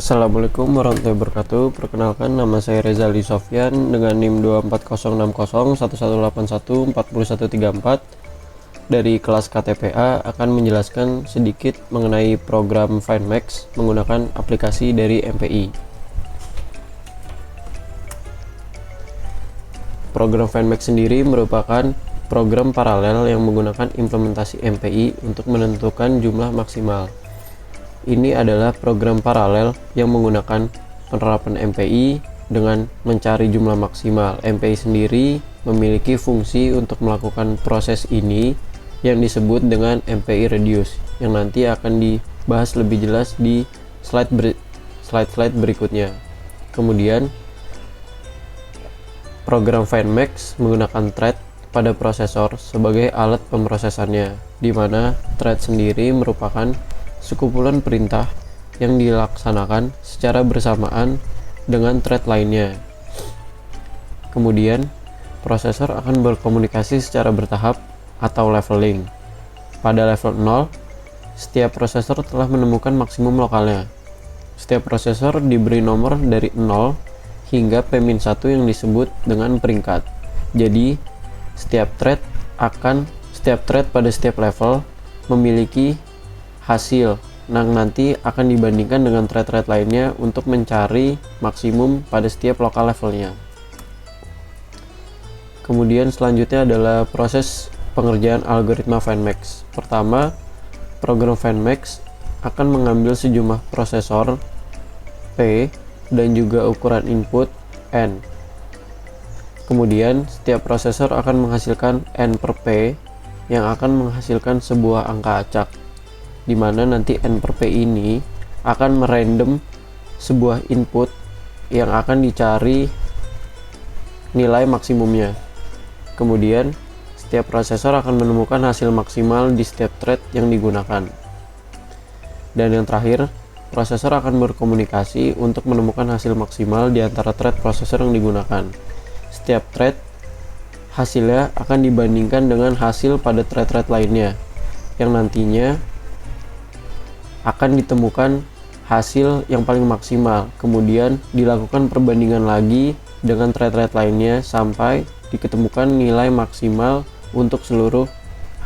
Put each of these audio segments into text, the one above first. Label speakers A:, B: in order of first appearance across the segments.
A: Assalamualaikum warahmatullahi wabarakatuh. Perkenalkan, nama saya Rezali Sofyan dengan NIM 240601181814134 dari kelas KTPA akan menjelaskan sedikit mengenai program FindMax menggunakan aplikasi dari MPI. Program FindMax sendiri merupakan program paralel yang menggunakan implementasi MPI untuk menentukan jumlah maksimal. Ini adalah program paralel yang menggunakan penerapan MPI dengan mencari jumlah maksimal. MPI sendiri memiliki fungsi untuk melakukan proses ini yang disebut dengan MPI reduce, yang nanti akan dibahas lebih jelas di slide berikutnya. Kemudian, program FindMax menggunakan thread pada prosesor sebagai alat pemrosesannya, di mana thread sendiri merupakan sekumpulan perintah yang dilaksanakan secara bersamaan dengan thread lainnya. Kemudian, prosesor akan berkomunikasi secara bertahap atau leveling. Pada level 0, setiap prosesor telah menemukan maksimum lokalnya. Setiap prosesor diberi nomor dari 0 hingga P-1 yang disebut dengan peringkat. Jadi, setiap thread pada setiap level memiliki hasil yang nanti akan dibandingkan dengan thread-thread lainnya untuk mencari maksimum pada setiap lokal levelnya. Kemudian selanjutnya adalah proses pengerjaan algoritma FindMax. Pertama, program FindMax akan mengambil sejumlah prosesor P dan juga ukuran input N. Kemudian setiap prosesor akan menghasilkan N per P yang akan menghasilkan sebuah angka acak, di mana nanti N per P ini akan merandom sebuah input yang akan dicari nilai maksimumnya. Kemudian, setiap prosesor akan menemukan hasil maksimal di setiap thread yang digunakan. Dan yang terakhir, prosesor akan berkomunikasi untuk menemukan hasil maksimal di antara thread prosesor yang digunakan. Setiap thread hasilnya akan dibandingkan dengan hasil pada thread-thread lainnya, yang nantinya akan ditemukan hasil yang paling maksimal, kemudian dilakukan perbandingan lagi dengan thread-thread lainnya sampai diketemukan nilai maksimal untuk seluruh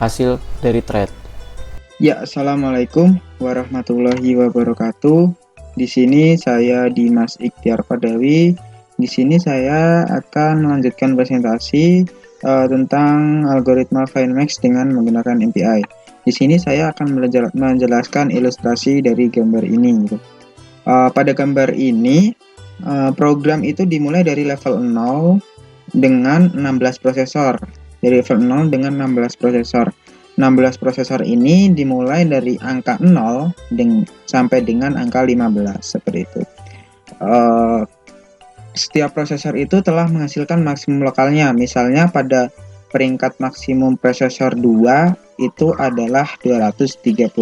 A: hasil dari thread.
B: Ya, assalamualaikum warahmatullahi wabarakatuh. Di sini saya Dimas Ikhtiar Padawi. Di sini saya akan melanjutkan presentasi tentang algoritma FindMax dengan menggunakan MPI. Di sini saya akan menjelaskan ilustrasi dari gambar ini. Pada gambar ini, program itu dimulai dari level 0 dengan 16 prosesor. Dari level 0 dengan 16 prosesor. 16 prosesor ini dimulai dari angka 0 sampai dengan angka 15, seperti itu. Setiap prosesor itu telah menghasilkan maksimum lokalnya. Misalnya pada peringkat maksimum prosesor 2 itu adalah 232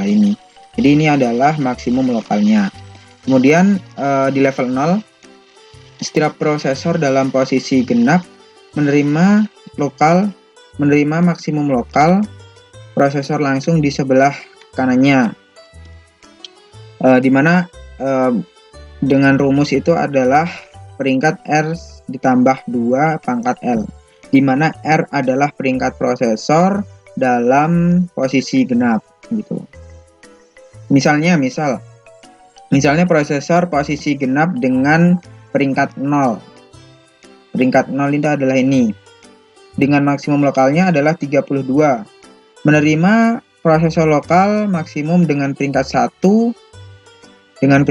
B: ini. Jadi ini adalah maksimum lokalnya. Kemudian di level 0, setiap prosesor dalam posisi genap menerima maksimum lokal prosesor langsung di sebelah kanannya. Dimana dengan rumus itu adalah peringkat R ditambah 2 pangkat L, di mana R adalah peringkat prosesor dalam posisi genap gitu. Misalnya prosesor posisi genap dengan peringkat 0. Peringkat 0 itu adalah ini. Dengan maksimum lokalnya adalah 32. Menerima prosesor lokal maksimum dengan peringkat 1 dengan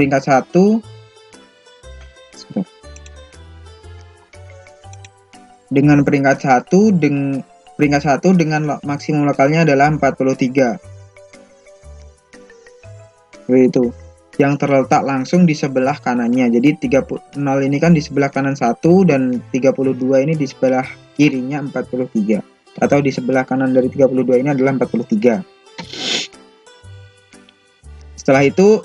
B: maksimum lokalnya adalah 43. Begitu. Yang terletak langsung di sebelah kanannya. Jadi 30 ini kan di sebelah kanan 1 dan 32 ini di sebelah kirinya 43. Atau di sebelah kanan dari 32 ini adalah 43. Setelah itu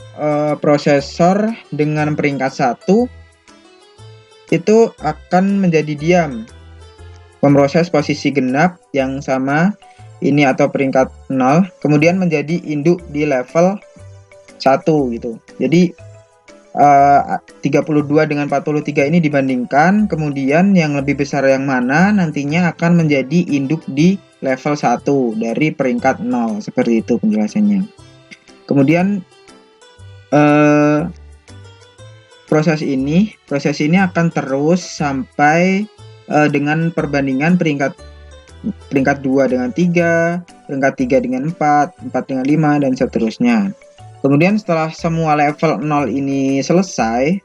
B: prosesor dengan peringkat 1 itu akan menjadi diam, memproses posisi genap yang sama ini atau peringkat 0, kemudian menjadi induk di level 1 gitu. Jadi 32 dengan 43 ini dibandingkan, kemudian yang lebih besar yang mana nantinya akan menjadi induk di level 1 dari peringkat 0, seperti itu penjelasannya. Kemudian proses ini akan terus sampai dengan perbandingan peringkat 2 dengan 3, peringkat 3 dengan 4, 4 dengan 5, dan seterusnya. Kemudian setelah semua level 0 ini selesai,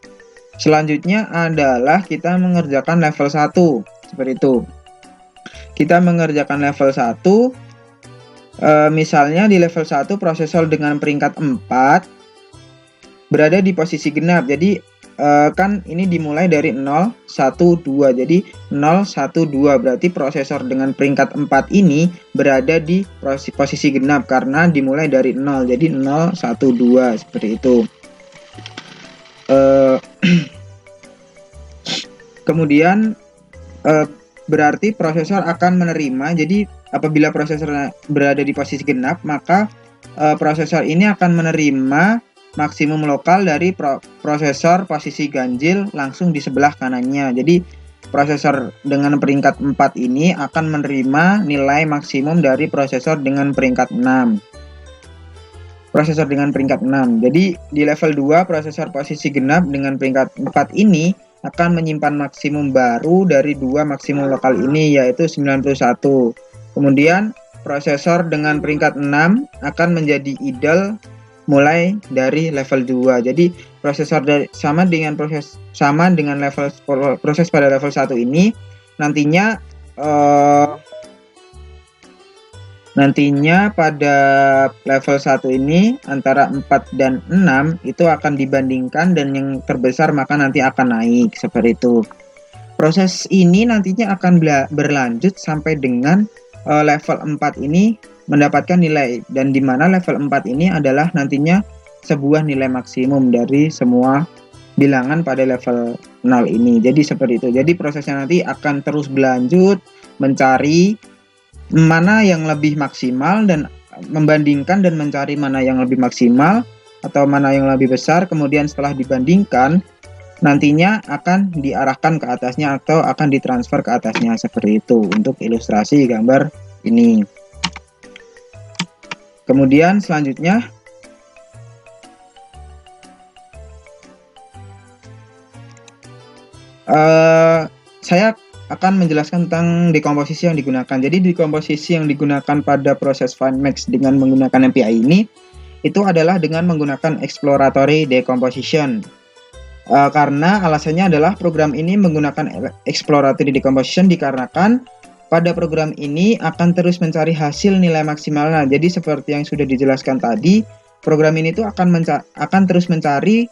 B: selanjutnya adalah kita mengerjakan level 1, seperti itu. Kita mengerjakan level 1, misalnya di level 1 prosesor dengan peringkat 4 berada di posisi genap. Jadi kan ini dimulai dari 0, 1, 2. Jadi 0, 1, 2 berarti prosesor dengan peringkat 4 ini berada di posisi genap karena dimulai dari 0. Jadi 0, 1, 2 seperti itu. Kemudian berarti prosesor akan menerima. Jadi apabila prosesor berada di posisi genap, maka prosesor ini akan menerima maksimum lokal dari prosesor posisi ganjil langsung di sebelah kanannya. Jadi prosesor dengan peringkat 4 ini akan menerima nilai maksimum dari prosesor dengan peringkat 6. Prosesor dengan peringkat 6. Jadi di level 2 prosesor posisi genap dengan peringkat 4 ini akan menyimpan maksimum baru dari dua maksimum lokal ini, yaitu 91. Kemudian prosesor dengan peringkat 6 akan menjadi idle mulai dari level 2. Jadi prosesor sama dengan level proses pada level 1 ini nantinya pada level 1 ini antara 4 dan 6 itu akan dibandingkan, dan yang terbesar maka nanti akan naik, seperti itu. Proses ini nantinya akan berlanjut sampai dengan level 4 ini mendapatkan nilai, dan di mana level 4 ini adalah nantinya sebuah nilai maksimum dari semua bilangan pada level 0 ini. Jadi seperti itu. Jadi prosesnya nanti akan terus berlanjut mencari mana yang lebih maksimal dan membandingkan dan mencari mana yang lebih maksimal atau mana yang lebih besar. Kemudian setelah dibandingkan, nantinya akan diarahkan ke atasnya atau akan ditransfer ke atasnya, seperti itu untuk ilustrasi gambar ini. Kemudian selanjutnya saya akan menjelaskan tentang dekomposisi yang digunakan. Jadi dekomposisi yang digunakan pada proses FineMax dengan menggunakan MPI ini itu adalah dengan menggunakan exploratory decomposition. Karena alasannya adalah program ini menggunakan exploratory decomposition dikarenakan pada program ini akan terus mencari hasil nilai maksimalnya. Jadi seperti yang sudah dijelaskan tadi, program ini tuh akan terus mencari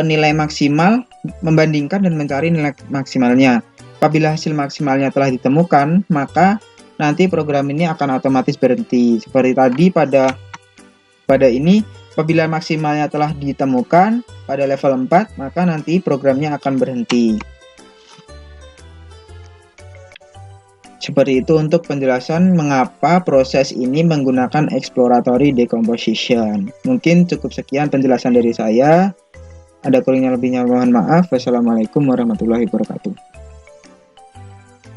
B: nilai maksimal, membandingkan dan mencari nilai maksimalnya. Apabila hasil maksimalnya telah ditemukan, maka nanti program ini akan otomatis berhenti. Seperti tadi pada ini, apabila maksimalnya telah ditemukan pada level 4, maka nanti programnya akan berhenti. Seperti itu untuk penjelasan mengapa proses ini menggunakan exploratory decomposition. Mungkin cukup sekian penjelasan dari saya. Ada kurangnya lebihnya mohon maaf. Wassalamualaikum warahmatullahi wabarakatuh.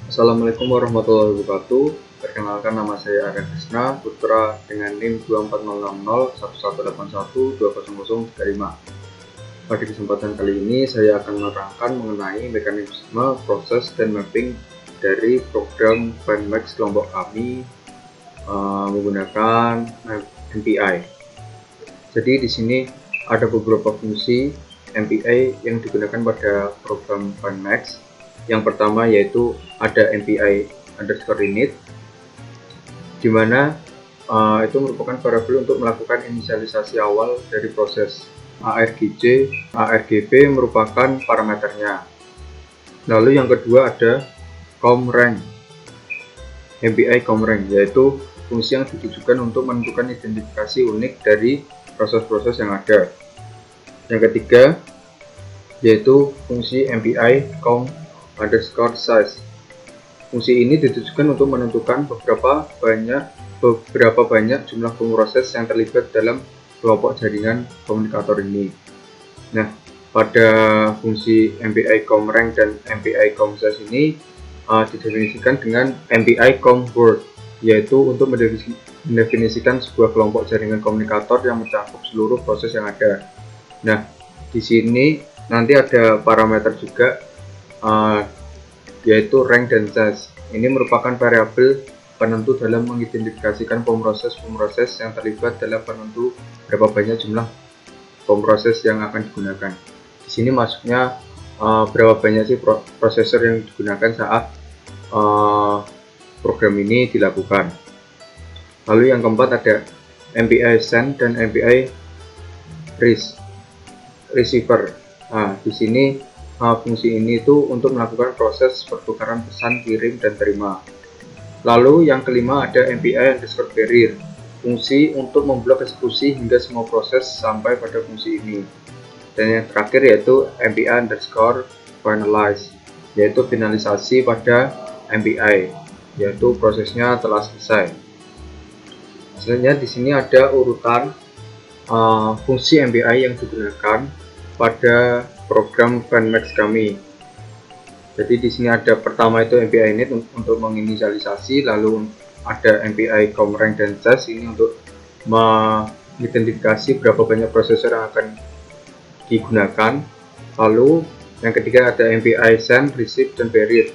C: Assalamualaikum warahmatullahi wabarakatuh. Perkenalkan, nama saya Arya Krisna Putra dengan NIM 2406011812005. Pada kesempatan kali ini saya akan menerangkan mengenai mekanisme proses dan mapping dari program FineMax kelompok kami menggunakan MPI. Jadi di sini ada beberapa fungsi MPI yang digunakan pada program FineMax. Yang pertama yaitu ada MPI _init, di mana itu merupakan variabel untuk melakukan inisialisasi awal dari proses. ARGC, ARGB merupakan parameternya. Lalu yang kedua ada comRank, MPI comRank, yaitu fungsi yang ditujukan untuk menentukan identifikasi unik dari proses-proses yang ada. Yang ketiga yaitu fungsi MPI count_size. Fungsi ini ditujukan untuk menentukan beberapa banyak jumlah pemroses yang terlibat dalam kelompok jaringan komunikator ini. Nah, pada fungsi MPI comRank dan MPI comSize ini didefinisikan dengan MPI comWord, yaitu untuk mendefinisikan sebuah kelompok jaringan komunikator yang mencakup seluruh proses yang ada. Nah, di sini nanti ada parameter juga, yaitu rank dan size. Ini merupakan variabel penentu dalam mengidentifikasikan pemroses yang terlibat dalam penentu berapa banyak jumlah pemroses yang akan digunakan. Di sini masuknya berapa banyak sih prosesor yang digunakan saat program ini dilakukan. Lalu yang keempat ada MPI send dan MPI receiver. Nah, di sini fungsi ini itu untuk melakukan proses pertukaran pesan kirim dan terima. Lalu yang kelima ada MPI underscore barrier, fungsi untuk memblok eksekusi hingga semua proses sampai pada fungsi ini. Dan yang terakhir yaitu MPI underscore finalize, yaitu finalisasi pada MPI, yaitu prosesnya telah selesai. Selanjutnya di sini ada urutan fungsi MPI yang digunakan pada program FineMax kami. Jadi di sini ada pertama itu MPI init untuk menginisialisasi, lalu ada MPI comRank dan size ini untuk mengidentifikasi berapa banyak prosesor yang akan digunakan. Lalu yang ketiga ada MPI send, receive, dan barrier.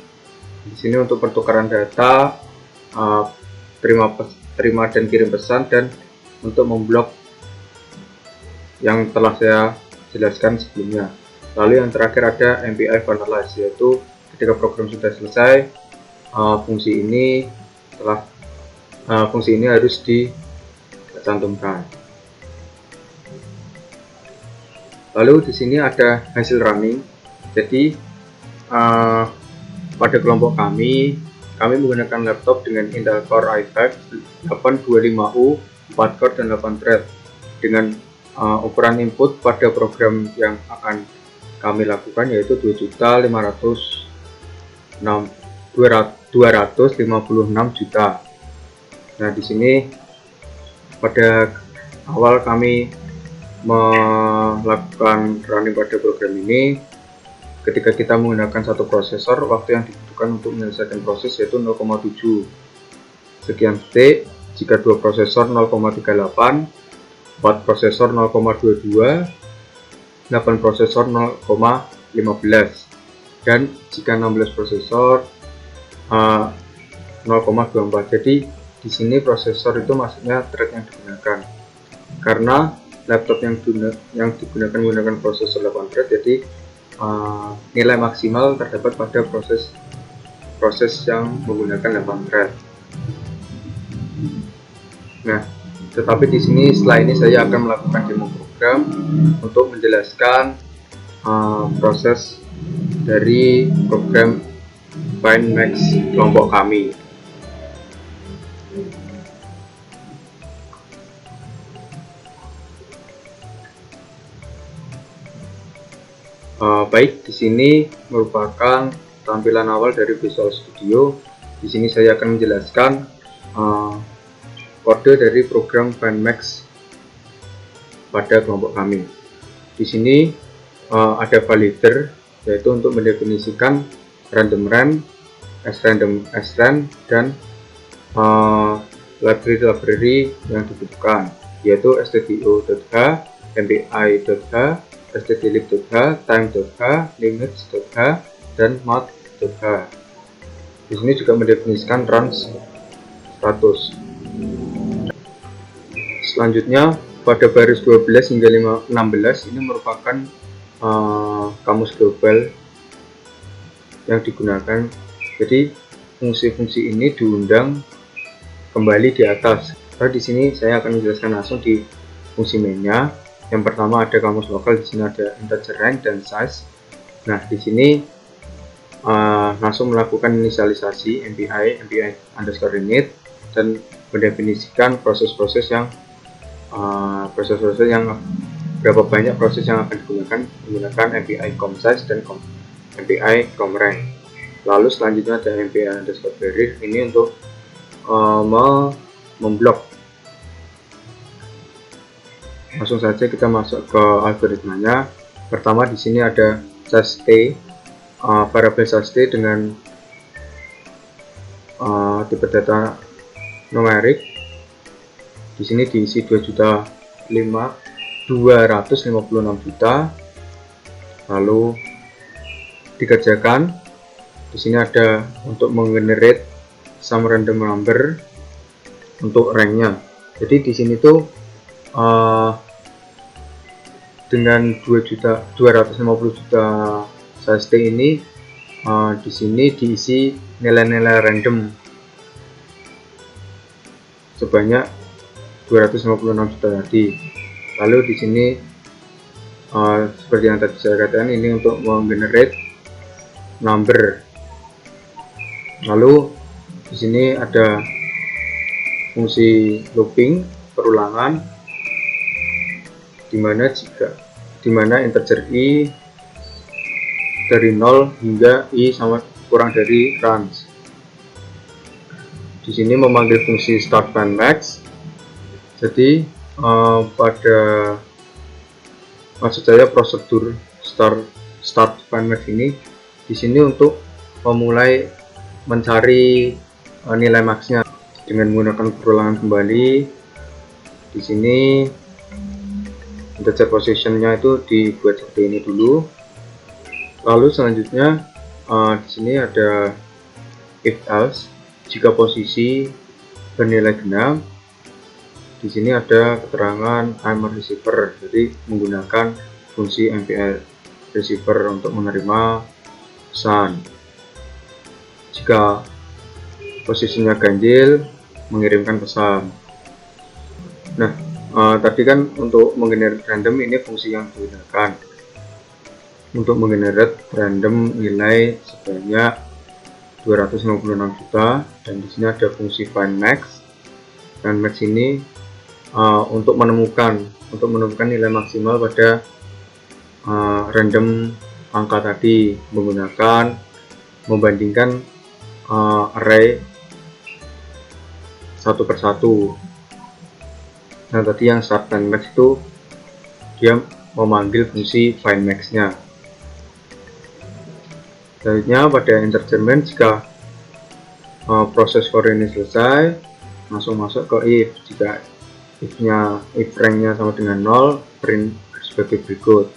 C: Di sini untuk pertukaran data, terima dan kirim pesan, dan untuk memblok yang telah saya jelaskan sebelumnya. Lalu yang terakhir ada MPI finalize, yaitu ketika program sudah selesai, fungsi ini harus dicantumkan. Lalu di sini ada hasil running. Jadi pada kelompok kami menggunakan laptop dengan Intel Core i5 825U, 4 core dan 8 thread dengan ukuran input pada program yang akan kami lakukan yaitu 256 juta. Nah, di sini pada awal kami melakukan running pada program ini, ketika kita menggunakan satu prosesor, waktu yang dibutuhkan untuk menyelesaikan proses yaitu 0,7 sekian detik. Jika 2 prosesor 0,38, 4 prosesor 0,22, 8 prosesor 0,15, dan jika 16 prosesor 0,24. Jadi di sini prosesor itu maksudnya thread yang digunakan, karena laptop yang digunakan menggunakan prosesor 8 thread, jadi nilai maksimal terdapat pada proses yang menggunakan 8 thread. Nah, tetapi di sini setelah ini saya akan melakukan demo program untuk menjelaskan proses dari program FineMax kelompok kami. Baik, di sini merupakan tampilan awal dari Visual Studio. Di sini saya akan menjelaskan kode dari program FineMax pada kelompok kami. Di sini ada validator, yaitu untuk mendefinisikan random RAM, srandom, dan library yang dibutuhkan, yaitu stdio.h, mpi.h, stdlib.h, time.h, limits.h, dan mode.h. Di sini juga mendefinisikan range status. Selanjutnya pada baris 12 hingga 16 ini merupakan kamus global yang digunakan. Jadi fungsi-fungsi ini diundang kembali di atas. Nah, di sini saya akan menjelaskan langsung di fungsi mainnya. Yang pertama ada kamus lokal, di sini ada integer rank dan size. Nah, di sini langsung melakukan inisialisasi MPI underscore init dan mendefinisikan proses-proses yang berapa banyak proses yang akan digunakan menggunakan MPI comSize dan MPI comRank. Lalu selanjutnya ada MPI underscore barrier, ini untuk memblok. Langsung saja kita masuk ke algoritmanya. Pertama di sini ada size T, variabel size T dengan tipe data numerik. Di sini diisi 256 juta. Lalu dikerjakan. Di sini ada untuk menggenerate some random number untuk ranknya. Jadi di sini tuh dengan 250 juta size T ini di sini diisi nilai-nilai random sebanyak 256 juta tadi. Lalu di sini seperti yang tadi saya katakan, ini untuk menggenerate number. Lalu di sini ada fungsi looping perulangan, dimana integer i dari 0 hingga i sama kurang dari range. Di sini memanggil fungsi start find max. Jadi maksud saya prosedur start find max ini di sini untuk memulai mencari nilai maxnya dengan menggunakan perulangan kembali. Di sini integer positionnya itu dibuat seperti ini dulu. Lalu selanjutnya di sini ada if else, jika posisi bernilai genap. Di sini ada keterangan I'm a receiver, jadi menggunakan fungsi MPI receiver untuk menerima pesan. Jika posisinya ganjil, mengirimkan pesan. Nah, tadi kan untuk menggenerate random ini fungsi yang digunakan untuk menggenerate random nilai sebanyak 256 juta, dan di sini ada fungsi find max. Find max ini untuk menemukan nilai maksimal pada random angka tadi, membandingkan array satu persatu. Nah, tadi yang start find max itu dia memanggil fungsi find max nya. Selanjutnya pada interjement, jika proses for ini selesai, langsung masuk ke if. Jika if ranknya sama dengan 0, print sebagai berikut.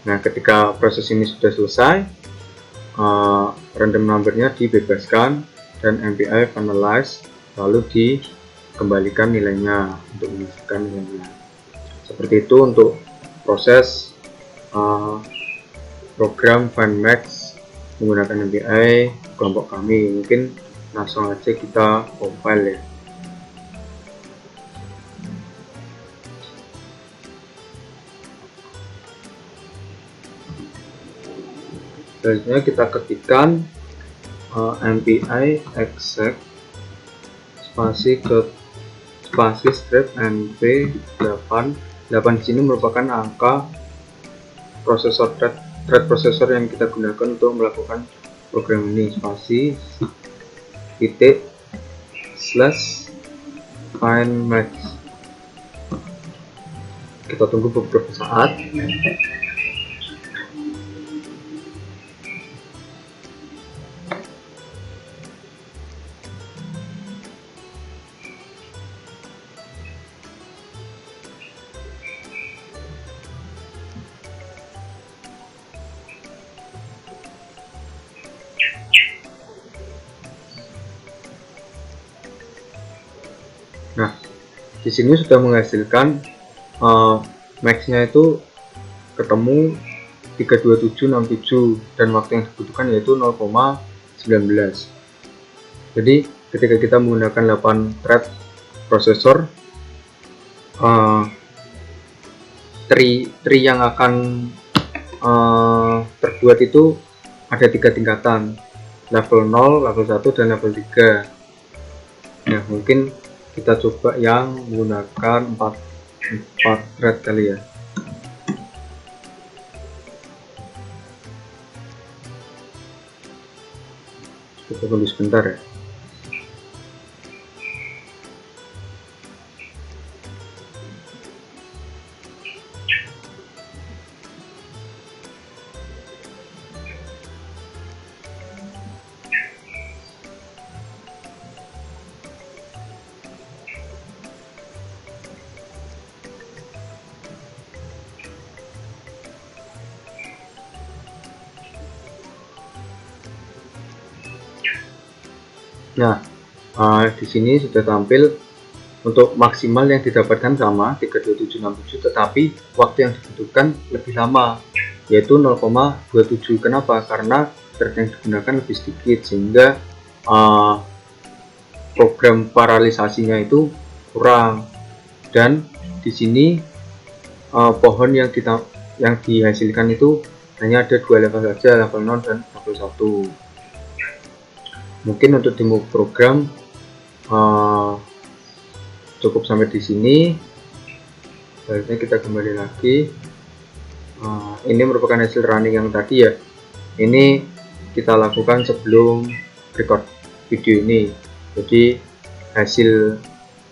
C: Nah, ketika proses ini sudah selesai, random numbernya dibebaskan dan MPI finalize, lalu dikembalikan nilainya untuk menghasilkan nilainya. Seperti itu untuk proses program find max menggunakan MPI kelompok kami. Mungkin langsung aja kita compile ya. Selanjutnya kita ketikkan MPI exec spasi strip np 8. 8 di sini merupakan angka prosesor thread processor yang kita gunakan untuk melakukan program ini. Spasi titik slash find max. Kita tunggu beberapa saat. Nah, di sini sudah menghasilkan max-nya itu ketemu 32767 dan waktu yang dibutuhkan yaitu 0,19. Jadi ketika kita menggunakan 8 thread processor, tree yang akan terbuat itu ada 3 tingkatan, level 0, level 1, dan level 3. Nah, mungkin kita coba yang menggunakan 4 thread kali ya. Kita tunggu sebentar ya. Nah, di sini sudah tampil untuk maksimal yang didapatkan sama 32767, tetapi waktu yang dibutuhkan lebih lama, yaitu 0,27. Kenapa? Karena thread yang digunakan lebih sedikit, sehingga program paralisasinya itu kurang. Dan di sini pohon yang dihasilkan itu hanya ada 2 level saja, level 0 dan level 1. Mungkin untuk demo program cukup sampai di sini. Selanjutnya kita kembali lagi. Ini merupakan hasil running yang tadi ya. Ini kita lakukan sebelum record video ini. Jadi hasil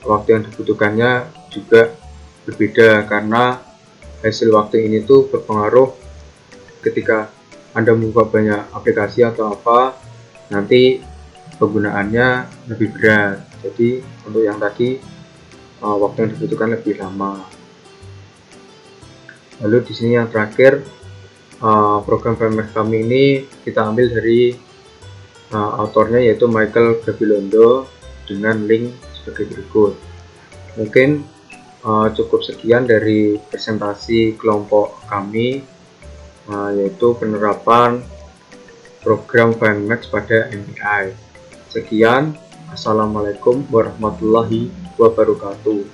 C: waktu yang dibutuhkannya juga berbeda, karena hasil waktu ini tuh berpengaruh ketika Anda membuka banyak aplikasi atau apa, nanti penggunaannya lebih berat. Jadi untuk yang tadi waktu yang dibutuhkan lebih lama. Lalu di sini yang terakhir, program FireMax kami ini kita ambil dari autornya, yaitu Michael Gabilondo, dengan link sebagai berikut. Mungkin cukup sekian dari presentasi kelompok kami, yaitu penerapan program FireMax pada MPI. Sekian, Assalamualaikum warahmatullahi wabarakatuh.